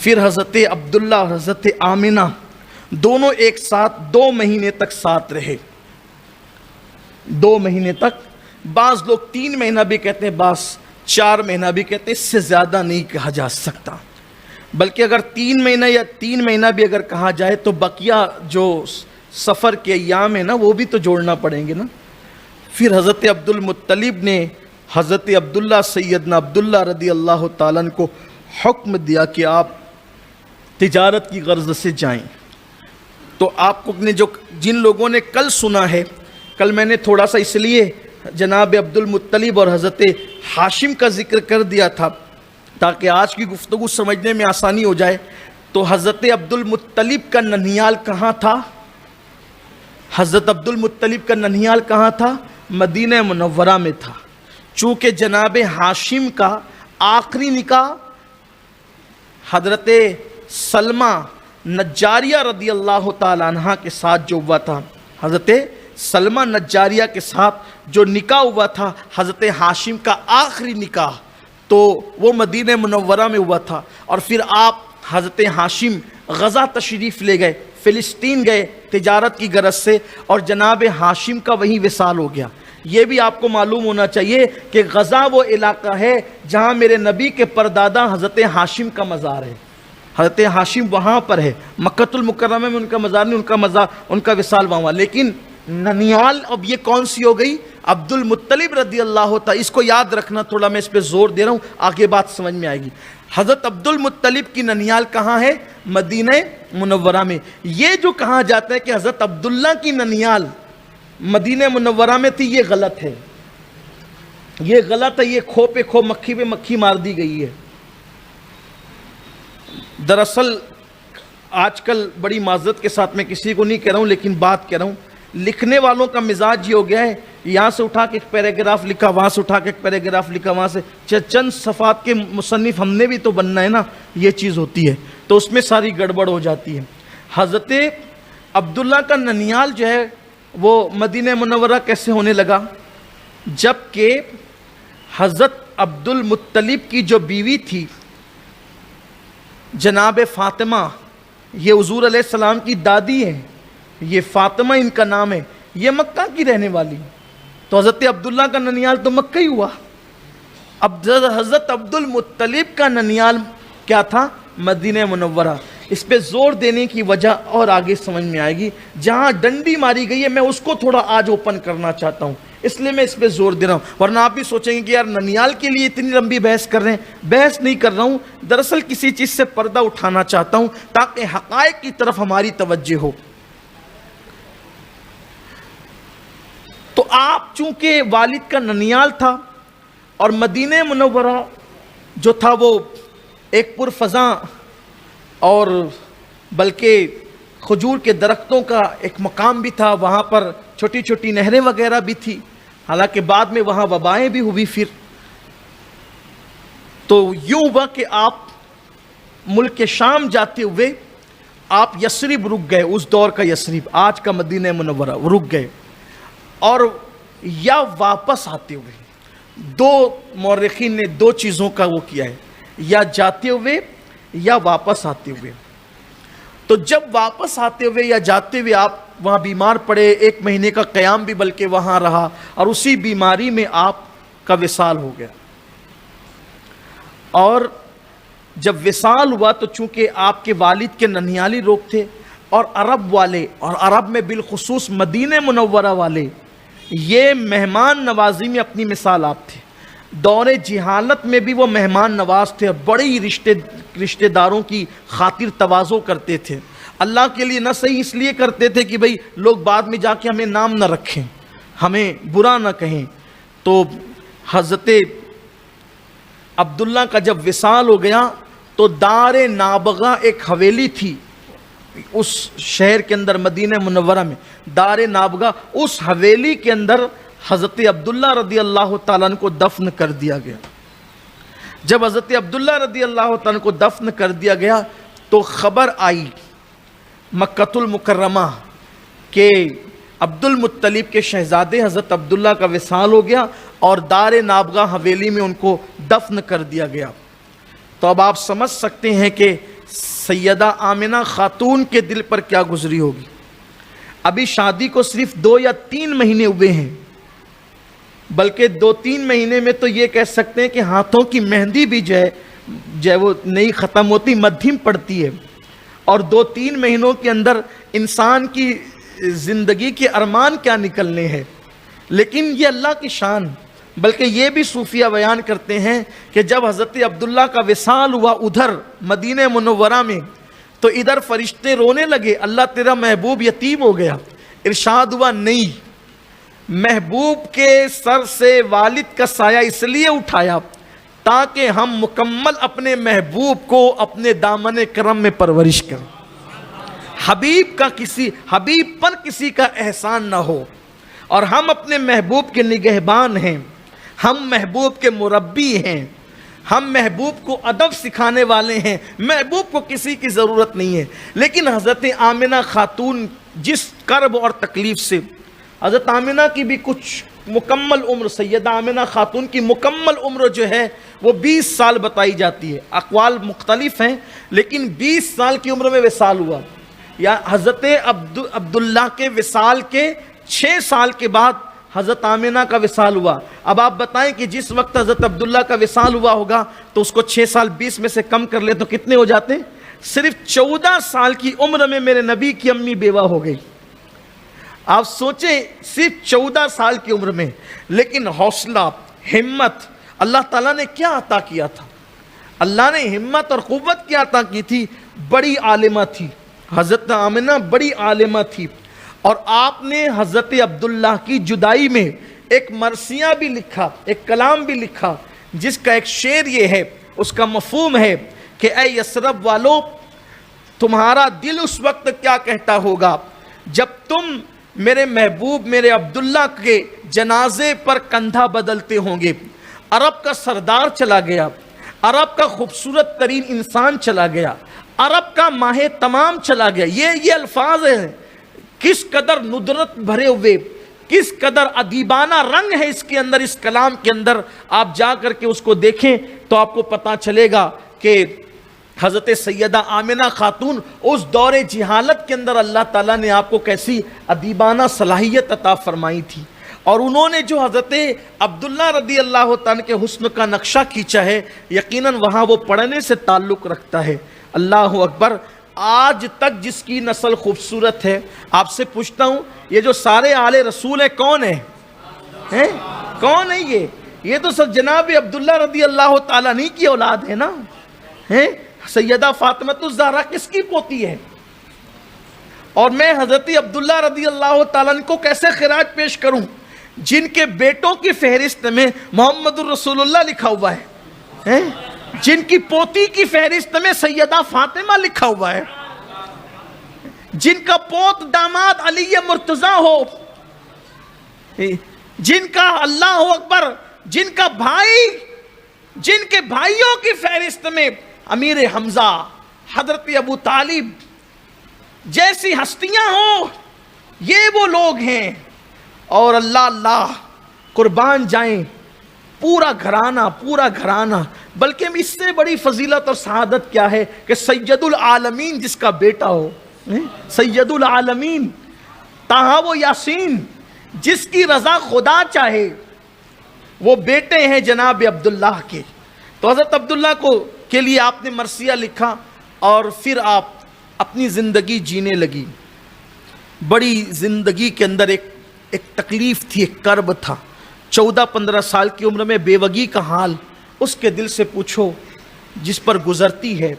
پھر حضرت عبداللہ اور حضرت آمنہ دونوں ایک ساتھ 2 مہینے تک ساتھ رہے. 2 مہینے تک، بعض لوگ 3 مہینہ بھی کہتے ہیں، بعض 4 مہینہ بھی کہتے ہیں. اس سے زیادہ نہیں کہا جا سکتا، بلکہ اگر 3 مہینہ یا 3 مہینہ بھی اگر کہا جائے تو بقیہ جو سفر کے ایام ہیں نا وہ بھی تو جوڑنا پڑیں گے نا. پھر حضرت عبد المطلب نے حضرت عبداللہ سیدنا عبداللہ رضی اللہ تعالیٰ عنہ کو حکم دیا کہ آپ تجارت کی غرض سے جائیں. تو آپ کو نے جن لوگوں نے کل سنا ہے، کل میں نے تھوڑا سا اس لیے جناب عبد المطلب اور حضرت ہاشم کا ذکر کر دیا تھا تاکہ آج کی گفتگو سمجھنے میں آسانی ہو جائے. تو حضرت عبد المطلب کا ننھیال کہاں تھا؟ حضرت عبد المطلب کا ننھیال کہاں تھا؟ مدینہ منورہ میں تھا. چونکہ جناب ہاشم کا آخری نکاح حضرت سلمہ نجاریہ رضی اللہ تعالیٰ عنہ کے ساتھ جو ہوا تھا، حضرت سلمہ نجاریہ کے ساتھ جو نکاح ہوا تھا، حضرت ہاشم کا آخری نکاح، تو وہ مدینہ منورہ میں ہوا تھا. اور پھر آپ حضرت ہاشم غزہ تشریف لے گئے، فلسطین گئے تجارت کی غرض سے، اور جناب ہاشم کا وہیں وصال ہو گیا. یہ بھی آپ کو معلوم ہونا چاہیے کہ غزہ وہ علاقہ ہے جہاں میرے نبی کے پردادا حضرت ہاشم کا مزار ہے. حضرت ہاشم وہاں پر ہے، مکۃ المکرمہ میں ان کا مزار نہیں، ان کا وصال وہاں ہوا. لیکن ننھیال اب یہ کون سی ہو گئی؟ عبد المطلب رضی اللہ تعالیٰ. اس کو یاد رکھنا، تھوڑا میں اس پہ زور دے رہا ہوں، آگے بات سمجھ میں آئے گی. حضرت عبد المطلب کی ننھیال کہاں ہے؟ مدینہ منورہ میں. یہ جو کہا جاتا ہے کہ حضرت عبداللہ کی ننھیال مدینہ منورہ میں تھی، یہ غلط ہے. یہ غلط ہے، یہ کھو پہ کھو، مکھی پہ مکھی مار دی گئی ہے. دراصل آج کل بڑی معذرت کے ساتھ میں کسی کو نہیں کہہ رہا ہوں لیکن بات کہہ رہا ہوں، لکھنے والوں کا مزاج یہ ہو گیا ہے، یہاں سے اٹھا کے ایک پیراگراف لکھا، وہاں سے اٹھا کے ایک پیراگراف لکھا، وہاں سے چند صفحات کے مصنف ہم نے بھی تو بننا ہے نا. یہ چیز ہوتی ہے تو اس میں ساری گڑبڑ ہو جاتی ہے. حضرت عبداللہ کا ننھیال جو ہے وہ مدینہ منورہ کیسے ہونے لگا؟ جبکہ حضرت عبد المطلب کی جو بیوی تھی جناب فاطمہ، یہ حضور علیہ السلام کی دادی ہے، یہ فاطمہ ان کا نام ہے، یہ مکہ کی رہنے والی. تو حضرت عبداللہ کا ننھیال تو مکہ ہی ہوا. اب حضرت عبد المطلب کا ننھیال کیا تھا؟ مدینہ منورہ. اس پہ زور دینے کی وجہ اور آگے سمجھ میں آئے گی. جہاں ڈنڈی ماری گئی ہے میں اس کو تھوڑا آج اوپن کرنا چاہتا ہوں، اس لیے میں اس پہ زور دے رہا ہوں. ورنہ آپ بھی سوچیں گے کہ یار ننھیال کے لیے اتنی لمبی بحث کر رہے ہیں. بحث نہیں کر رہا ہوں، دراصل کسی چیز سے پردہ اٹھانا چاہتا ہوں تاکہ حقائق کی طرف ہماری توجہ ہو. تو آپ چونکہ والد کا ننھیال تھا اور مدینہ منورہ جو تھا وہ ایک پرفضاں اور بلکہ کھجور کے درختوں کا ایک مقام بھی تھا، وہاں پر چھوٹی چھوٹی نہریں وغیرہ بھی تھی، حالانکہ بعد میں وہاں وبائیں بھی ہوئی. پھر تو یوں ہوا کہ آپ ملک شام جاتے ہوئے آپ یثرب رک گئے، اس دور کا یثرب، آج کا مدینہ منورہ، رک گئے. اور یا واپس آتے ہوئے، 2 مورخین نے 2 چیزوں کا وہ کیا ہے، یا جاتے ہوئے یا واپس آتے ہوئے. تو جب واپس آتے ہوئے یا جاتے ہوئے آپ وہاں بیمار پڑے، 1 مہینے کا قیام بھی بلکہ وہاں رہا، اور اسی بیماری میں آپ کا وصال ہو گیا. اور جب وصال ہوا تو چونکہ آپ کے والد کے ننھیالی لوگ تھے، اور عرب والے، اور عرب میں بالخصوص مدینہ منورہ والے، یہ مہمان نوازی میں اپنی مثال آپ تھے. دور جہالت میں بھی وہ مہمان نواز تھے، بڑی رشتہ داروں کی خاطر تواضع کرتے تھے. اللہ کے لیے نہ صحیح اس لیے کرتے تھے کہ بھئی لوگ بعد میں جا کے ہمیں نام نہ رکھیں، ہمیں برا نہ کہیں. تو حضرت عبداللہ کا جب وصال ہو گیا تو دار نابغہ ایک حویلی تھی اس شہر کے اندر، مدینہ منورہ میں دار نابغہ، اس حویلی کے اندر حضرت عبداللہ رضی اللہ تعالیٰ عنہ کو دفن کر دیا گیا. جب حضرت عبداللہ رضی اللہ تعالیٰ عنہ کو دفن کر دیا گیا تو خبر آئی مکۃ المکرمہ کہ عبد المطلب کے شہزادے حضرت عبداللہ کا وصال ہو گیا اور دار نابغہ حویلی میں ان کو دفن کر دیا گیا. تو اب آپ سمجھ سکتے ہیں کہ سیدہ آمنہ خاتون کے دل پر کیا گزری ہوگی. ابھی شادی کو صرف 2 یا 3 مہینے ہوئے ہیں، بلکہ 2-3 مہینے میں تو یہ کہہ سکتے ہیں کہ ہاتھوں کی مہندی بھی جو ہے وہ نہیں ختم ہوتی، مدھم پڑتی ہے. اور 2-3 مہینوں کے اندر انسان کی زندگی کے ارمان کیا نکلنے ہیں. لیکن یہ اللہ کی شان. بلکہ یہ بھی صوفیہ بیان کرتے ہیں کہ جب حضرت عبداللہ کا وصال ہوا ادھر مدینہ منورہ میں، تو ادھر فرشتے رونے لگے، اللہ تیرا محبوب یتیم ہو گیا. ارشاد ہوا نہیں، محبوب کے سر سے والد کا سایہ اس لیے اٹھایا تاکہ ہم مکمل اپنے محبوب کو اپنے دامن کرم میں پرورش کریں. حبیب پر کسی کا احسان نہ ہو، اور ہم اپنے محبوب کے نگہبان ہیں، ہم محبوب کے مربی ہیں، ہم محبوب کو ادب سکھانے والے ہیں. محبوب کو کسی کی ضرورت نہیں ہے. لیکن حضرت آمنہ خاتون جس کرب اور تکلیف سے، حضرت آمنہ کی بھی کچھ مکمل عمر، سیدہ آمنہ خاتون کی مکمل عمر جو ہے وہ 20 سال بتائی جاتی ہے. اقوال مختلف ہیں، لیکن 20 سال کی عمر میں وصال ہوا. یا حضرت عبداللہ کے وصال کے 6 سال کے بعد حضرت آمنہ کا وصال ہوا. اب آپ بتائیں کہ جس وقت حضرت عبداللہ کا وصال ہوا ہوگا تو اس کو 6 سال 20 میں سے کم کر لے تو کتنے ہو جاتے ہیں؟ صرف 14 سال کی عمر میں میرے نبی کی امی بیوہ ہو گئی. آپ سوچیں، صرف 14 سال کی عمر میں. لیکن حوصلہ، ہمت اللہ تعالیٰ نے کیا عطا کیا تھا؟ اللہ نے ہمت اور قوت کیا عطا کی تھی؟ بڑی عالمہ تھی حضرت آمنہ، بڑی عالمہ تھی. اور آپ نے حضرت عبداللہ کی جدائی میں ایک مرثیہ بھی لکھا، ایک کلام بھی لکھا، جس کا ایک شعر یہ ہے، اس کا مفہوم ہے کہ اے یثرب والو، تمہارا دل اس وقت کیا کہتا ہوگا جب تم میرے محبوب میرے عبداللہ کے جنازے پر کندھا بدلتے ہوں گے. عرب کا سردار چلا گیا، عرب کا خوبصورت ترین انسان چلا گیا، عرب کا ماہ تمام چلا گیا. یہ الفاظ ہیں، کس قدر ندرت بھرے ہوئے، کس قدر ادیبانہ رنگ ہے اس کے اندر، اس کلام کے اندر. آپ جا کر کے اس کو دیکھیں تو آپ کو پتہ چلے گا کہ حضرت سیدہ آمنہ خاتون اس دور جہالت کے اندر اللہ تعالیٰ نے آپ کو کیسی ادیبانہ صلاحیت عطا فرمائی تھی. اور انہوں نے جو حضرت عبداللہ رضی اللہ تعالیٰ کے حسن کا نقشہ کھینچا ہے، یقیناً وہاں وہ پڑھنے سے تعلق رکھتا ہے. اللہ اکبر. آج تک جس کی نسل خوبصورت ہے، آپ سے پوچھتا ہوں، یہ جو سارے آل رسول ہیں کون ہیں؟ کون ہے یہ تو سب جناب عبداللہ رضی اللہ تعالیٰ عنہ کی اولاد ہے نا. سیدہ فاطمہ الزہرا کس کی پوتی ہے؟ اور میں حضرت عبداللہ رضی اللہ تعالیٰ عنہ کو کیسے خراج پیش کروں جن کے بیٹوں کی فہرست میں محمد الرسول اللہ لکھا ہوا ہے، جن کی پوتی کی فہرست میں سیدہ فاطمہ لکھا ہوا ہے، جن کا پوت داماد علی مرتضیٰ ہو، جن کا اللہ اکبر، جن کا بھائی، جن کے بھائیوں کی فہرست میں امیر حمزہ، حضرت ابو طالب جیسی ہستیاں ہوں. یہ وہ لوگ ہیں. اور اللہ قربان جائیں پورا گھرانہ. بلکہ اس سے بڑی فضیلت اور سعادت کیا ہے کہ سید العالمین جس کا بیٹا ہو، سید العالمین طٰہٰ و یاسین جس کی رضا خدا چاہے، وہ بیٹے ہیں جناب عبداللہ کے. تو حضرت عبداللہ کے لیے آپ نے مرثیہ لکھا اور پھر آپ اپنی زندگی جینے لگی. بڑی زندگی کے اندر ایک تکلیف تھی، ایک کرب تھا. 14-15 سال کی عمر میں بیوگی کا حال اس کے دل سے پوچھو جس پر گزرتی ہے.